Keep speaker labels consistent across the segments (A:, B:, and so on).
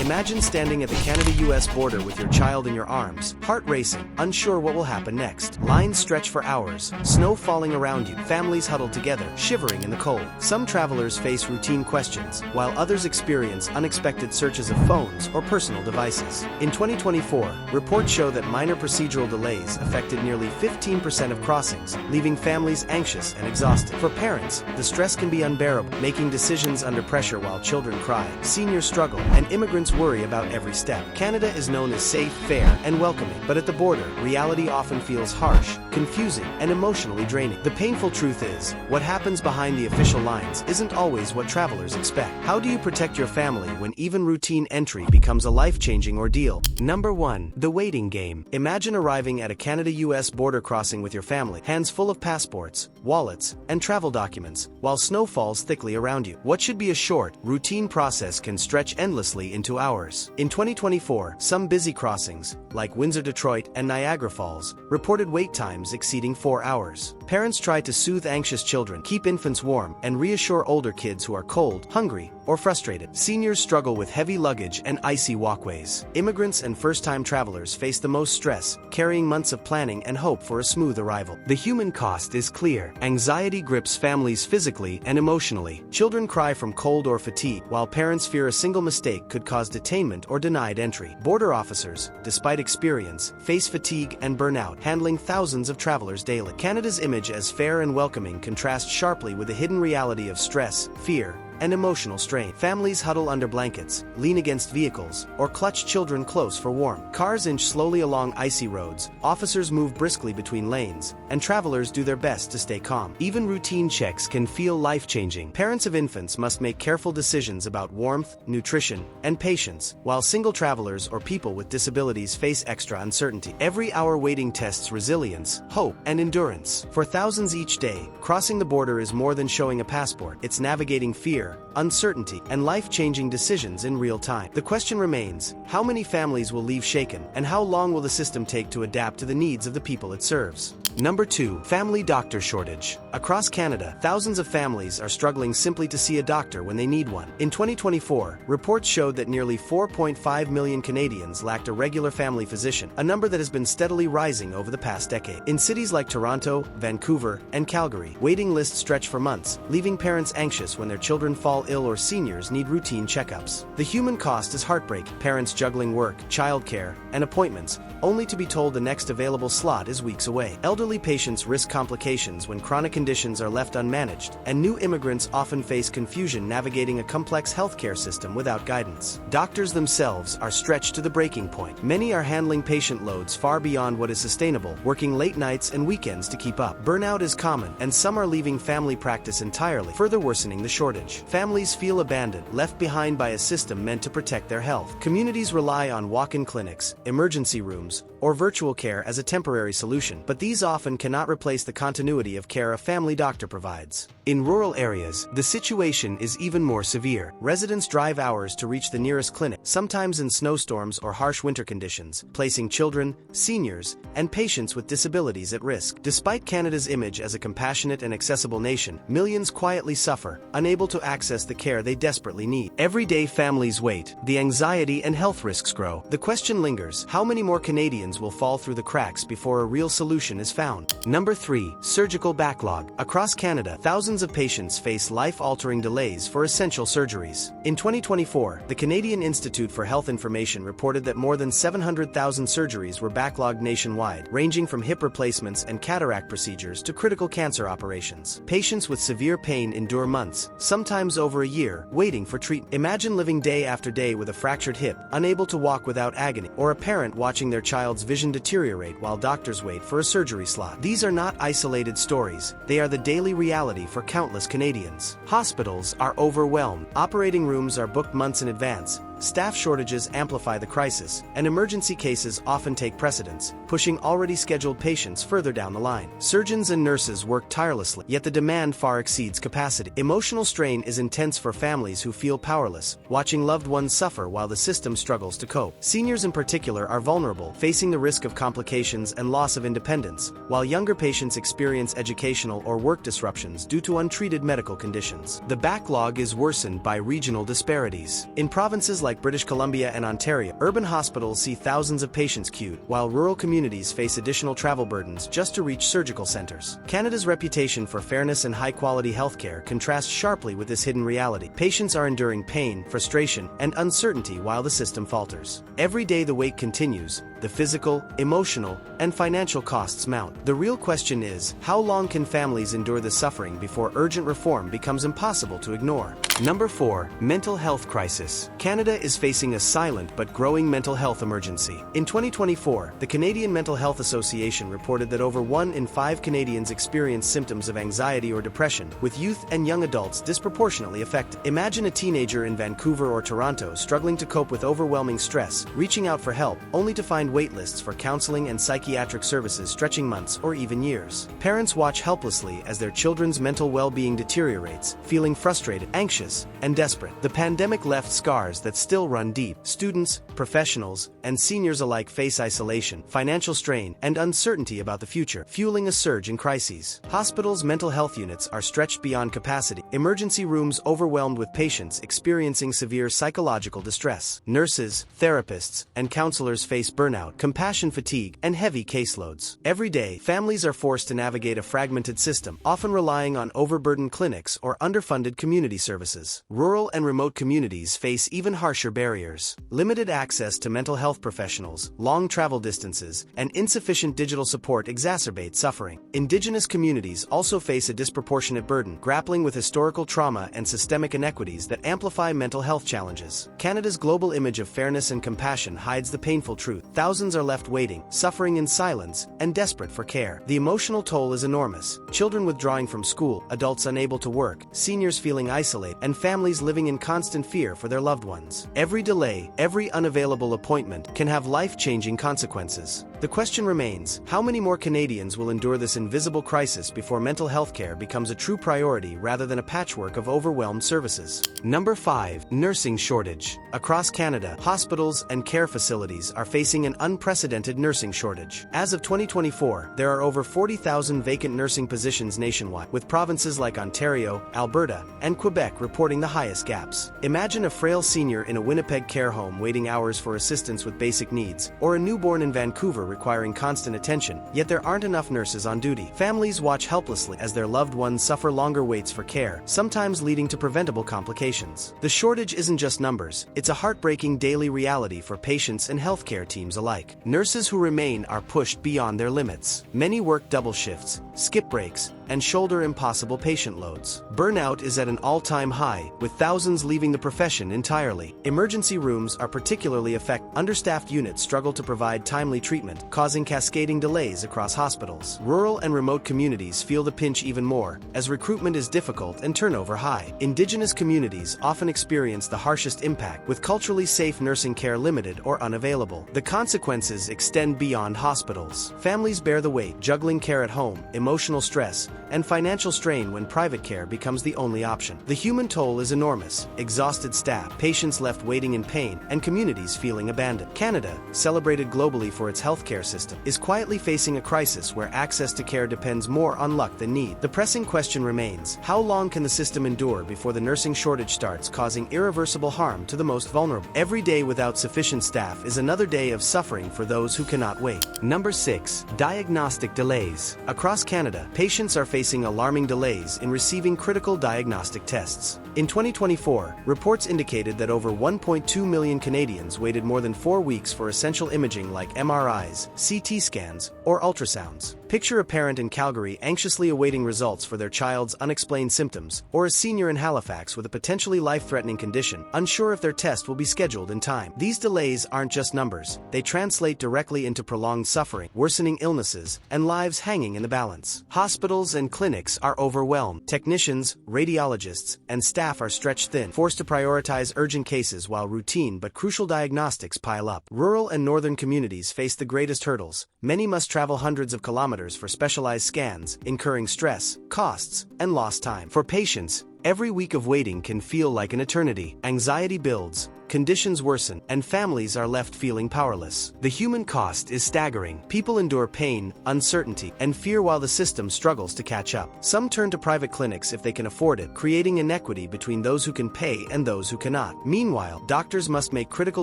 A: Imagine standing at the Canada-US border with your child in your arms, heart racing, unsure what will happen next. Lines stretch for hours, snow falling around you, families huddled together, shivering in the cold. Some travelers face routine questions, while others experience unexpected searches of phones or personal devices. In 2024, reports show that minor procedural delays affected nearly 15% of crossings, leaving families anxious and exhausted. For parents, the stress can be unbearable, making decisions under pressure while children cry, seniors struggle, and immigrants worry about every step. Canada is known as safe, fair, and welcoming, but at the border, reality often feels harsh, confusing, and emotionally draining. The painful truth is, what happens behind the official lines isn't always what travelers expect. How do you protect your family when even routine entry becomes a life-changing ordeal? Number 1. The waiting game. Imagine arriving at a Canada-US border crossing with your family, hands full of passports, wallets, and travel documents, while snow falls thickly around you. What should be a short, routine process can stretch endlessly into hours. In 2024, some busy crossings, like Windsor-Detroit and Niagara Falls, reported wait times exceeding 4 hours. Parents try to soothe anxious children, keep infants warm, and reassure older kids who are cold, hungry, or frustrated. Seniors struggle with heavy luggage and icy walkways. Immigrants and first-time travelers face the most stress, carrying months of planning and hope for a smooth arrival. The human cost is clear. Anxiety grips families physically and emotionally. Children cry from cold or fatigue, while parents fear a single mistake could cause detainment or denied entry. Border officers, despite experience, face fatigue and burnout, handling thousands of travelers daily. Canada's image as fair and welcoming contrasts sharply with the hidden reality of stress, fear, and emotional strain. Families huddle under blankets, lean against vehicles, or clutch children close for warmth. Cars inch slowly along icy roads, officers move briskly between lanes, and travelers do their best to stay calm. Even routine checks can feel life-changing. Parents of infants must make careful decisions about warmth, nutrition, and patience, while single travelers or people with disabilities face extra uncertainty. Every hour waiting tests resilience, hope, and endurance. For thousands each day, crossing the border is more than showing a passport. It's navigating fear, uncertainty, and life-changing decisions in real time. The question remains, how many families will leave shaken, and how long will the system take to adapt to the needs of the people it serves? Number 2. Family doctor shortage. Across Canada, thousands of families are struggling simply to see a doctor when they need one. In 2024, reports showed that nearly 4.5 million Canadians lacked a regular family physician, a number that has been steadily rising over the past decade. In cities like Toronto, Vancouver, and Calgary, waiting lists stretch for months, leaving parents anxious when their children fall ill or seniors need routine checkups. The human cost is heartbreaking. Parents juggling work, childcare, and appointments, only to be told the next available slot is weeks away. Elderly patients risk complications when chronic conditions are left unmanaged, and new immigrants often face confusion navigating a complex healthcare system without guidance. Doctors themselves are stretched to the breaking point. Many are handling patient loads far beyond what is sustainable, working late nights and weekends to keep up. Burnout is common, and some are leaving family practice entirely, further worsening the shortage. Families feel abandoned, left behind by a system meant to protect their health. Communities rely on walk-in clinics, emergency rooms, or virtual care as a temporary solution, but these often cannot replace the continuity of care a family doctor provides. In rural areas, the situation is even more severe. Residents drive hours to reach the nearest clinic, sometimes in snowstorms or harsh winter conditions, placing children, seniors, and patients with disabilities at risk. Despite Canada's image as a compassionate and accessible nation, millions quietly suffer, unable to access the care they desperately need. Every day families wait, the anxiety and health risks grow. The question lingers, how many more Canadians will fall through the cracks before a real solution is found? Number 3. Surgical backlog. Across Canada, thousands of patients face life-altering delays for essential surgeries. In 2024, the Canadian Institute for Health Information reported that more than 700,000 surgeries were backlogged nationwide, ranging from hip replacements and cataract procedures to critical cancer operations. Patients with severe pain endure months, sometimes over a year, waiting for treatment. Imagine living day after day with a fractured hip, unable to walk without agony, or a parent watching their child's vision deteriorate while doctors wait for a surgery slot. These are not isolated stories. They are the daily reality for countless Canadians. Hospitals are overwhelmed. Operating rooms are booked months in advance. Staff shortages amplify the crisis, and emergency cases often take precedence, pushing already scheduled patients further down the line. Surgeons and nurses work tirelessly, yet the demand far exceeds capacity. Emotional strain is intense for families who feel powerless, watching loved ones suffer while the system struggles to cope. Seniors in particular are vulnerable, facing the risk of complications and loss of independence, while younger patients experience educational or work disruptions due to untreated medical conditions. The backlog is worsened by regional disparities. In provinces like like British Columbia and Ontario, urban hospitals see thousands of patients queued, while rural communities face additional travel burdens just to reach surgical centers. Canada's reputation for fairness and high-quality healthcare contrasts sharply with this hidden reality. Patients are enduring pain, frustration, and uncertainty while the system falters. Every day the wait continues, the physical, emotional, and financial costs mount. The real question is, how long can families endure the suffering before urgent reform becomes impossible to ignore? Number 4. Mental health crisis. Canada is facing a silent but growing mental health emergency. In 2024, the Canadian Mental Health Association reported that over 1 in 5 Canadians experience symptoms of anxiety or depression, with youth and young adults disproportionately affected. Imagine a teenager in Vancouver or Toronto struggling to cope with overwhelming stress, reaching out for help, only to find waitlists for counseling and psychiatric services stretching months or even years. Parents watch helplessly as their children's mental well-being deteriorates, feeling frustrated, anxious, and desperate. The pandemic left scars that still run deep. Students, professionals, and seniors alike face isolation, financial strain, and uncertainty about the future, fueling a surge in crises. Hospitals' mental health units are stretched beyond capacity, emergency rooms overwhelmed with patients experiencing severe psychological distress. Nurses, therapists, and counselors face burnout, compassion fatigue, and heavy caseloads. Every day, families are forced to navigate a fragmented system, often relying on overburdened clinics or underfunded community services. Rural and remote communities face even harsher barriers. Limited access to mental health professionals, long travel distances, and insufficient digital support exacerbate suffering. Indigenous communities also face a disproportionate burden, grappling with historical trauma and systemic inequities that amplify mental health challenges. Canada's global image of fairness and compassion hides the painful truth. Thousands are left waiting, suffering in silence, and desperate for care. The emotional toll is enormous. Children withdrawing from school, adults unable to work, seniors feeling isolated, and families living in constant fear for their loved ones. Every delay, every unavailable appointment can have life-changing consequences. The question remains, how many more Canadians will endure this invisible crisis before mental health care becomes a true priority rather than a patchwork of overwhelmed services? Number 5. Nursing shortage. Across Canada, hospitals and care facilities are facing an unprecedented nursing shortage. As of 2024, there are over 40,000 vacant nursing positions nationwide, with provinces like Ontario, Alberta, and Quebec reporting the highest gaps. Imagine a frail senior in a Winnipeg care home waiting hours for assistance with basic needs, or a newborn in Vancouver requiring constant attention, yet there aren't enough nurses on duty. Families watch helplessly as their loved ones suffer longer waits for care, sometimes leading to preventable complications. The shortage isn't just numbers, it's a heartbreaking daily reality for patients and healthcare teams alike. Nurses who remain are pushed beyond their limits. Many work double shifts, skip breaks, and shoulder impossible patient loads. Burnout is at an all-time high, with thousands leaving the profession entirely. Emergency rooms are particularly affected. Understaffed units struggle to provide timely treatment, causing cascading delays across hospitals. Rural and remote communities feel the pinch even more, as recruitment is difficult and turnover high. Indigenous communities often experience the harshest impact, with culturally safe nursing care limited or unavailable. The consequences extend beyond hospitals. Families bear the weight, juggling care at home, emotional stress, and financial strain when private care becomes the only option. The human toll is enormous: exhausted staff, patients left waiting in pain, and communities feeling abandoned. Canada, celebrated globally for its healthcare system, is quietly facing a crisis where access to care depends more on luck than need. The pressing question remains, how long can the system endure before the nursing shortage starts causing irreversible harm to the most vulnerable? Every day without sufficient staff is another day of suffering for those who cannot wait. Number 6. Diagnostic delays. Across Canada, patients are facing alarming delays in receiving critical diagnostic tests. In 2024, reports indicated that over 1.2 million Canadians waited more than 4 weeks for essential imaging like MRIs, CT scans, or ultrasounds. Picture a parent in Calgary anxiously awaiting results for their child's unexplained symptoms, or a senior in Halifax with a potentially life-threatening condition, unsure if their test will be scheduled in time. These delays aren't just numbers, they translate directly into prolonged suffering, worsening illnesses, and lives hanging in the balance. Hospitals and clinics are overwhelmed. Technicians, radiologists, and staff are stretched thin, forced to prioritize urgent cases while routine but crucial diagnostics pile up. Rural and northern communities face the greatest hurdles. Many must travel hundreds of kilometers for specialized scans, incurring stress, costs, and lost time. For patients, Every week of waiting can feel like an eternity. Anxiety builds, conditions worsen, and families are left feeling powerless. The human cost is staggering. People endure pain, uncertainty, and fear while the system struggles to catch up. Some turn to private clinics if they can afford it, creating inequity between those who can pay and those who cannot. Meanwhile, doctors must make critical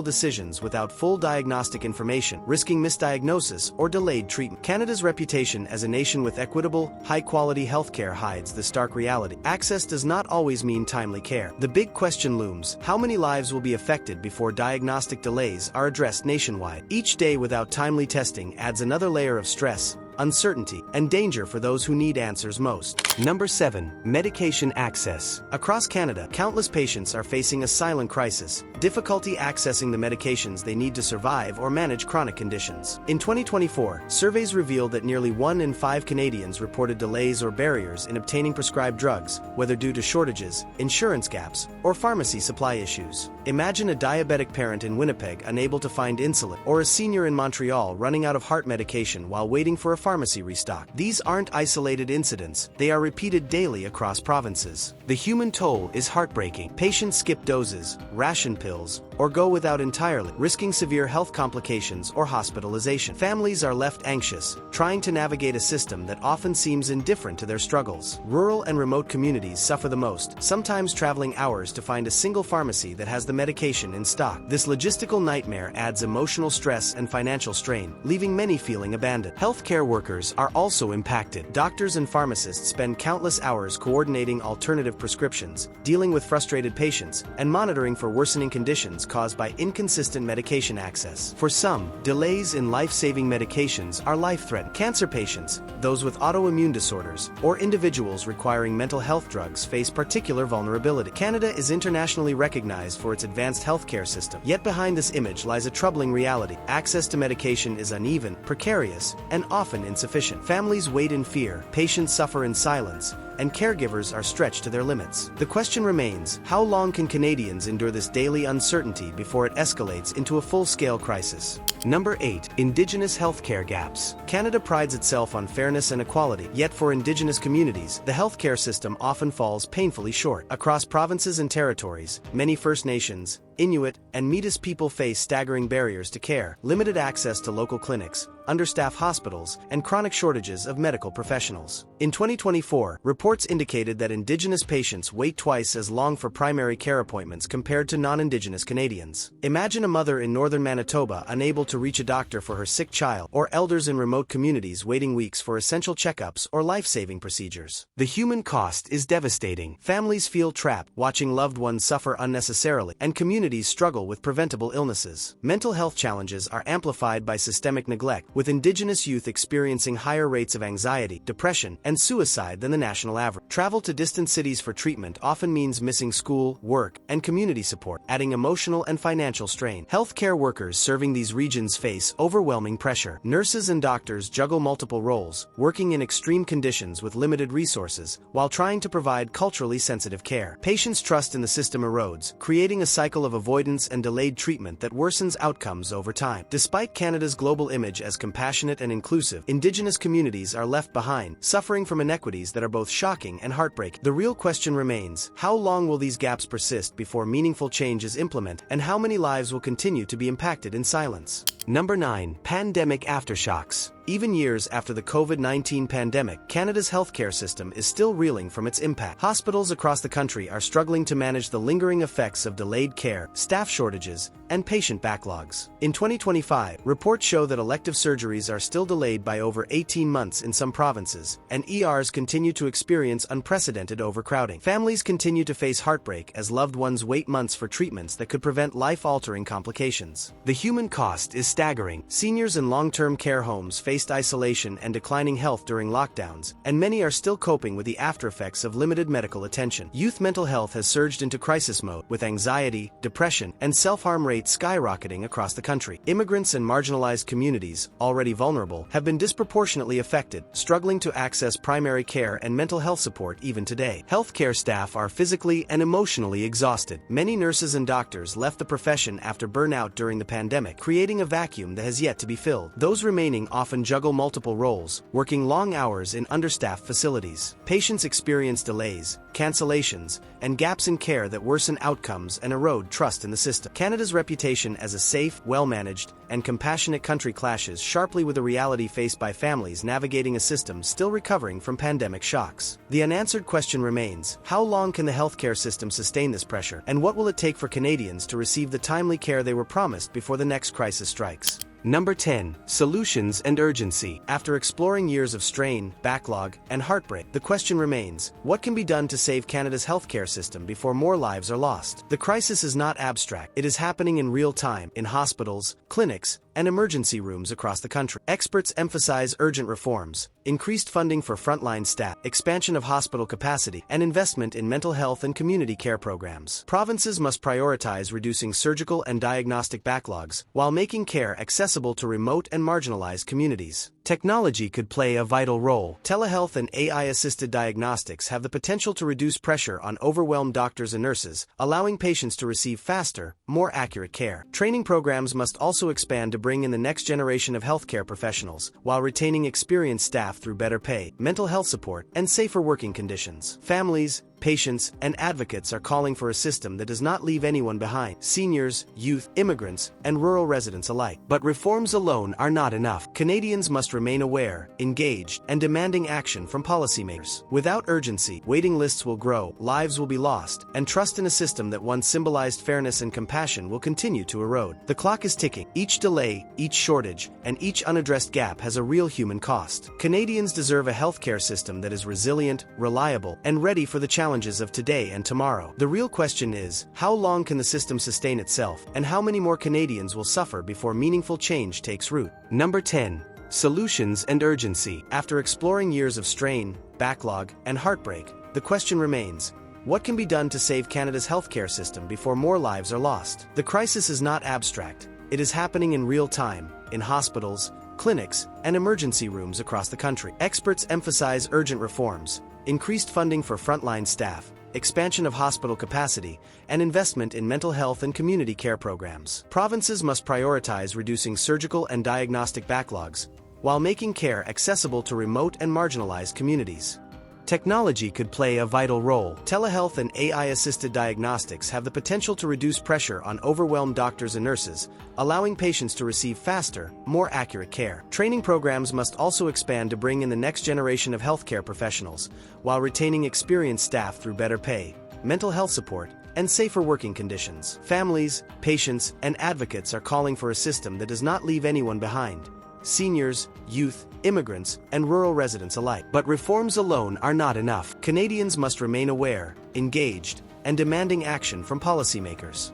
A: decisions without full diagnostic information, risking misdiagnosis or delayed treatment. Canada's reputation as a nation with equitable, high-quality healthcare hides the stark reality. Access does not always mean timely care. The big question looms: how many lives will be affected before diagnostic delays are addressed nationwide? Each day without timely testing adds another layer of stress, uncertainty, and danger for those who need answers most. Number 7. Medication access. Across Canada, countless patients are facing a silent crisis, difficulty accessing the medications they need to survive or manage chronic conditions. In 2024, surveys revealed that nearly 1 in 5 Canadians reported delays or barriers in obtaining prescribed drugs, whether due to shortages, insurance gaps, or pharmacy supply issues. Imagine a diabetic parent in Winnipeg unable to find insulin, or a senior in Montreal running out of heart medication while waiting for a pharmacy restock. These aren't isolated incidents, they are repeated daily across provinces. The human toll is heartbreaking. Patients skip doses, ration pills, or go without entirely, risking severe health complications or hospitalization. Families are left anxious, trying to navigate a system that often seems indifferent to their struggles. Rural and remote communities suffer the most, sometimes traveling hours to find a single pharmacy that has the medication in stock. This logistical nightmare adds emotional stress and financial strain, leaving many feeling abandoned. Healthcare workers are also impacted. Doctors and pharmacists spend countless hours coordinating alternative prescriptions, dealing with frustrated patients, and monitoring for worsening conditions caused by inconsistent medication access. For some, delays in life-saving medications are life-threatening. Cancer patients, those with autoimmune disorders, or individuals requiring mental health drugs face particular vulnerability. Canada is internationally recognized for its advanced healthcare system, yet behind this image lies a troubling reality. Access to medication is uneven, precarious, and often insufficient. Families wait in fear, patients suffer in silence, and caregivers are stretched to their limits. The question remains: how long can Canadians endure this daily uncertainty before it escalates into a full-scale crisis? Number 8. Indigenous healthcare gaps. Canada prides itself on fairness and equality, yet for Indigenous communities, the healthcare system often falls painfully short. Across provinces and territories, many First Nations, Inuit, and Métis people face staggering barriers to care, limited access to local clinics, understaffed hospitals, and chronic shortages of medical professionals. In 2024, reports indicated that Indigenous patients wait twice as long for primary care appointments compared to non-Indigenous Canadians. Imagine a mother in northern Manitoba unable to reach a doctor for her sick child, or elders in remote communities waiting weeks for essential checkups or life-saving procedures. The human cost is devastating. Families feel trapped, watching loved ones suffer unnecessarily, and communities struggle with preventable illnesses. Mental health challenges are amplified by systemic neglect, with Indigenous youth experiencing higher rates of anxiety, depression, and suicide than the national average. Travel to distant cities for treatment often means missing school, work, and community support, adding emotional and financial strain. Healthcare workers serving these regions face overwhelming pressure. Nurses and doctors juggle multiple roles, working in extreme conditions with limited resources, while trying to provide culturally sensitive care. Patients' trust in the system erodes, creating a cycle of avoidance and delayed treatment that worsens outcomes over time. Despite Canada's global image as compassionate and inclusive, Indigenous communities are left behind, suffering from inequities that are both shocking and heartbreaking. The real question remains: how long will these gaps persist before meaningful change is implemented, and how many lives will continue to be impacted in silence? Number 9. Pandemic aftershocks. Even years after the COVID-19 pandemic, Canada's healthcare system is still reeling from its impact. Hospitals across the country are struggling to manage the lingering effects of delayed care, staff shortages, and patient backlogs. In 2025, reports show that elective surgeries are still delayed by over 18 months in some provinces, and ERs continue to experience unprecedented overcrowding. Families continue to face heartbreak as loved ones wait months for treatments that could prevent life-altering complications. The human cost is staggering. Seniors in long-term care homes face isolation and declining health during lockdowns, and many are still coping with the aftereffects of limited medical attention. Youth mental health has surged into crisis mode, with anxiety, depression, and self-harm rates skyrocketing across the country. Immigrants and marginalized communities, already vulnerable, have been disproportionately affected, struggling to access primary care and mental health support even today. Healthcare staff are physically and emotionally exhausted. Many nurses and doctors left the profession after burnout during the pandemic, creating a vacuum that has yet to be filled. Those remaining often juggle multiple roles, working long hours in understaffed facilities. Patients experience delays, cancellations, and gaps in care that worsen outcomes and erode trust in the system. Canada's reputation as a safe, well-managed, and compassionate country clashes sharply with the reality faced by families navigating a system still recovering from pandemic shocks. The unanswered question remains: how long can the healthcare system sustain this pressure, and what will it take for Canadians to receive the timely care they were promised before the next crisis strikes? Number 10. Solutions and urgency. After exploring years of strain, backlog, and heartbreak, the question remains: what can be done to save Canada's healthcare system before more lives are lost? The crisis is not abstract. It is happening in real time, in hospitals, clinics, and emergency rooms across the country. Experts emphasize urgent reforms, increased funding for frontline staff, expansion of hospital capacity, and investment in mental health and community care programs. Provinces must prioritize reducing surgical and diagnostic backlogs, while making care accessible to remote and marginalized communities. Technology could play a vital role. Telehealth and AI-assisted diagnostics have the potential to reduce pressure on overwhelmed doctors and nurses, allowing patients to receive faster, more accurate care. Training programs must also expand to bring in the next generation of healthcare professionals, while retaining experienced staff through better pay, mental health support, and safer working conditions. Families, patients, and advocates are calling for a system that does not leave anyone behind: seniors, youth, immigrants, and rural residents alike. But reforms alone are not enough. Canadians must remain aware, engaged, and demanding action from policymakers. Without urgency, waiting lists will grow, lives will be lost, and trust in a system that once symbolized fairness and compassion will continue to erode. The clock is ticking. Each delay, each shortage, and each unaddressed gap has a real human cost. Canadians deserve a healthcare system that is resilient, reliable, and ready for the challenges of today and tomorrow. The real question is: how long can the system sustain itself, and how many more Canadians will suffer before meaningful change takes root? Number 10. Solutions and urgency. After exploring years of strain, backlog, and heartbreak, the question remains: what can be done to save Canada's healthcare system before more lives are lost? The crisis is not abstract. It is happening in real time, in hospitals, clinics, and emergency rooms across the country. Experts emphasize urgent reforms, increased funding for frontline staff, expansion of hospital capacity, and investment in mental health and community care programs. Provinces must prioritize reducing surgical and diagnostic backlogs, while making care accessible to remote and marginalized communities. Technology could play a vital role. Telehealth and AI-assisted diagnostics have the potential to reduce pressure on overwhelmed doctors and nurses, allowing patients to receive faster, more accurate care. Training programs must also expand to bring in the next generation of healthcare professionals, while retaining experienced staff through better pay, mental health support, and safer working conditions. Families, patients, and advocates are calling for a system that does not leave anyone behind: seniors, youth, immigrants, and rural residents alike. But reforms alone are not enough. Canadians must remain aware, engaged, and demanding action from policymakers.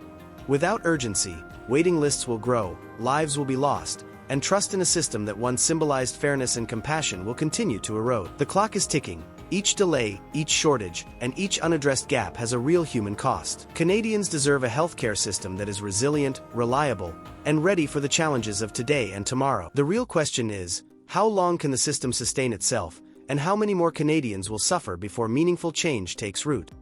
A: Without urgency, waiting lists will grow, lives will be lost, and trust in a system that once symbolized fairness and compassion will continue to erode. The clock is ticking. Each delay, each shortage, and each unaddressed gap has a real human cost. Canadians deserve a healthcare system that is resilient, reliable, and ready for the challenges of today and tomorrow. The real question is: how long can the system sustain itself, and how many more Canadians will suffer before meaningful change takes root?